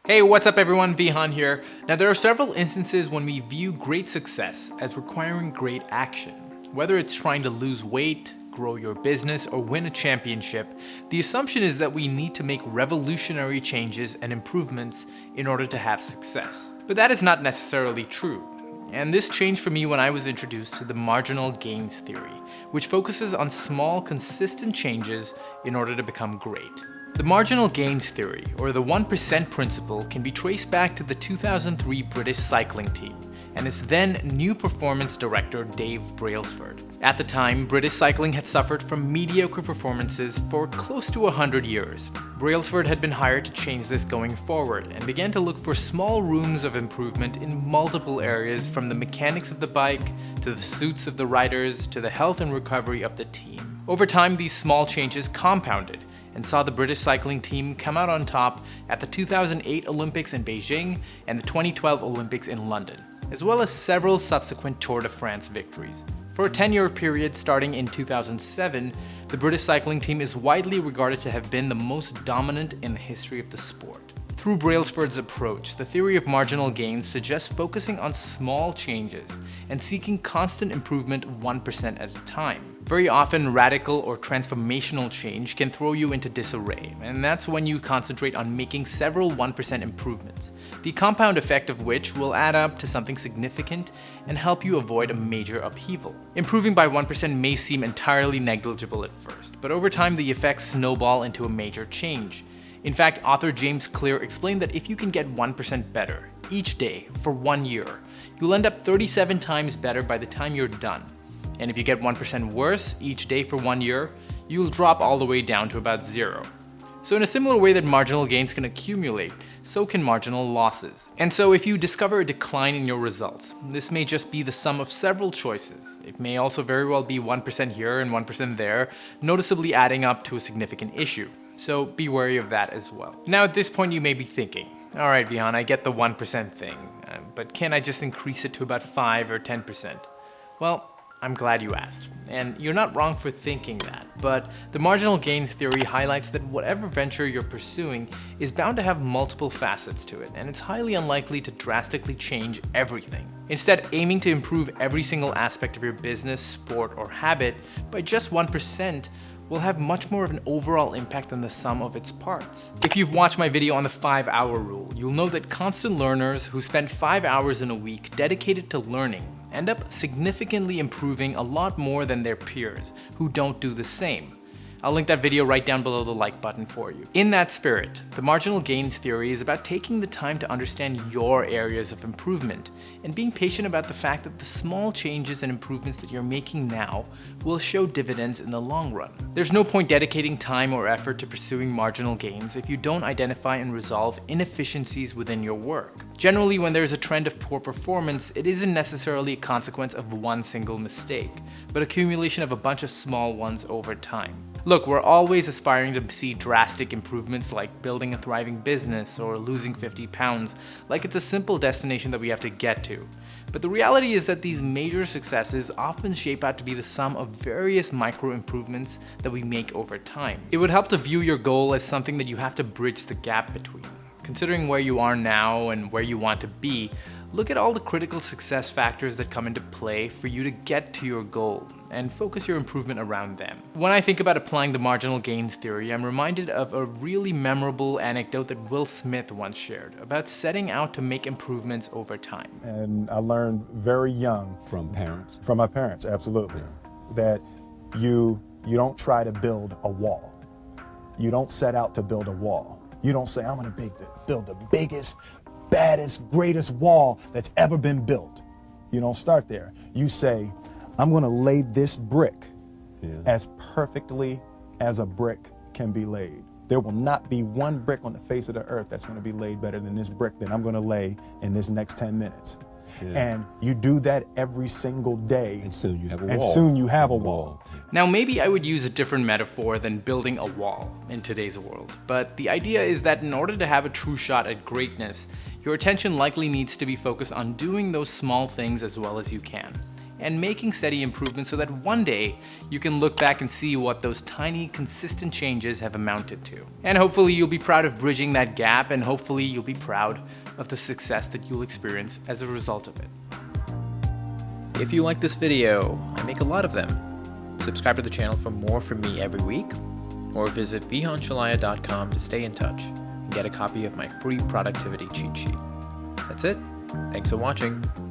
Hey, what's up everyone, Vihan here. Now there are several instances when we view great success as requiring great action. Whether it's trying to lose weight, grow your business, or win a championship, the assumption is that we need to make revolutionary changes and improvements in order to have success. But that is not necessarily true. And this changed for me when I was introduced to the Marginal Gains Theory, which focuses on small, consistent changes in order to become great. The Marginal Gains Theory, or the 1% principle, can be traced back to the 2003 British cycling team and its then new performance director Dave Brailsford. At the time, British cycling had suffered from mediocre performances for close to 100 years. Brailsford had been hired to change this going forward and began to look for small rooms of improvement in multiple areas, from the mechanics of the bike, to the suits of the riders, to the health and recovery of the team. Over time, these small changes compounded and saw the British cycling team come out on top at the 2008 Olympics in Beijing and the 2012 Olympics in London, as well as several subsequent Tour de France victories. For a 10-year period starting in 2007, the British cycling team is widely regarded to have been the most dominant in the history of the sport. Through Brailsford's approach, the theory of marginal gains suggests focusing on small changes and seeking constant improvement 1% at a time. Very often, radical or transformational change can throw you into disarray, and that's when you concentrate on making several 1% improvements, the compound effect of which will add up to something significant and help you avoid a major upheaval. Improving by 1% may seem entirely negligible at first, but over time the effects snowball into a major change. In fact, author James Clear explained that if you can get 1% better each day for 1 year, you'll end up 37 times better by the time you're done. And if you get 1% worse each day for 1 year, you'll drop all the way down to about 0. So in a similar way that marginal gains can accumulate, so can marginal losses. And so if you discover a decline in your results, this may just be the sum of several choices. It may also very well be 1% here and 1% there, noticeably adding up to a significant issue. So be wary of that as well. Now at this point you may be thinking, alright Vihan, I get the 1% thing, but can't I just increase it to about 5 or 10%? Well, I'm glad you asked, and you're not wrong for thinking that, but the marginal gains theory highlights that whatever venture you're pursuing is bound to have multiple facets to it, and it's highly unlikely to drastically change everything. Instead, aiming to improve every single aspect of your business, sport, or habit by just 1% will have much more of an overall impact than the sum of its parts. If you've watched my video on the 5-hour rule, you'll know that constant learners who spend 5 hours in a week dedicated to learning end up significantly improving a lot more than their peers who don't do the same. I'll link that video right down below the like button for you. In that spirit, the marginal gains theory is about taking the time to understand your areas of improvement and being patient about the fact that the small changes and improvements that you're making now will show dividends in the long run. There's no point dedicating time or effort to pursuing marginal gains if you don't identify and resolve inefficiencies within your work. Generally, when there's a trend of poor performance, it isn't necessarily a consequence of one single mistake, but accumulation of a bunch of small ones over time. Look, we're always aspiring to see drastic improvements like building a thriving business or losing 50 pounds, like it's a simple destination that we have to get to. But the reality is that these major successes often shape out to be the sum of various micro improvements that we make over time. It would help to view your goal as something that you have to bridge the gap between. Considering where you are now and where you want to be, look at all the critical success factors that come into play for you to get to your goal and focus your improvement around them. When I think about applying the marginal gains theory, I'm reminded of a really memorable anecdote that Will Smith once shared about setting out to make improvements over time. And I learned very young From parents? from my parents, absolutely, that you don't try to build a wall. You don't set out to build a wall. You don't say, I'm gonna build the biggest, baddest, greatest wall that's ever been built. You don't start there. You say, I'm gonna lay this brick as perfectly as a brick can be laid. There will not be one brick on the face of the earth that's gonna be laid better than this brick that I'm gonna lay in this next 10 minutes. And you do that every single day. And soon you have a wall. And soon you have a wall. Now maybe I would use a different metaphor than building a wall in today's world, but the idea is that in order to have a true shot at greatness, your attention likely needs to be focused on doing those small things as well as you can. and making steady improvements so that one day you can look back and see what those tiny, consistent changes have amounted to. And hopefully you'll be proud of bridging that gap, and hopefully you'll be proud of the success that you'll experience as a result of it. If you like this video, I make a lot of them. Subscribe to the channel for more from me every week, or visit vihanchelliah.com to stay in touch and get a copy of my free productivity cheat sheet. That's it. Thanks for watching.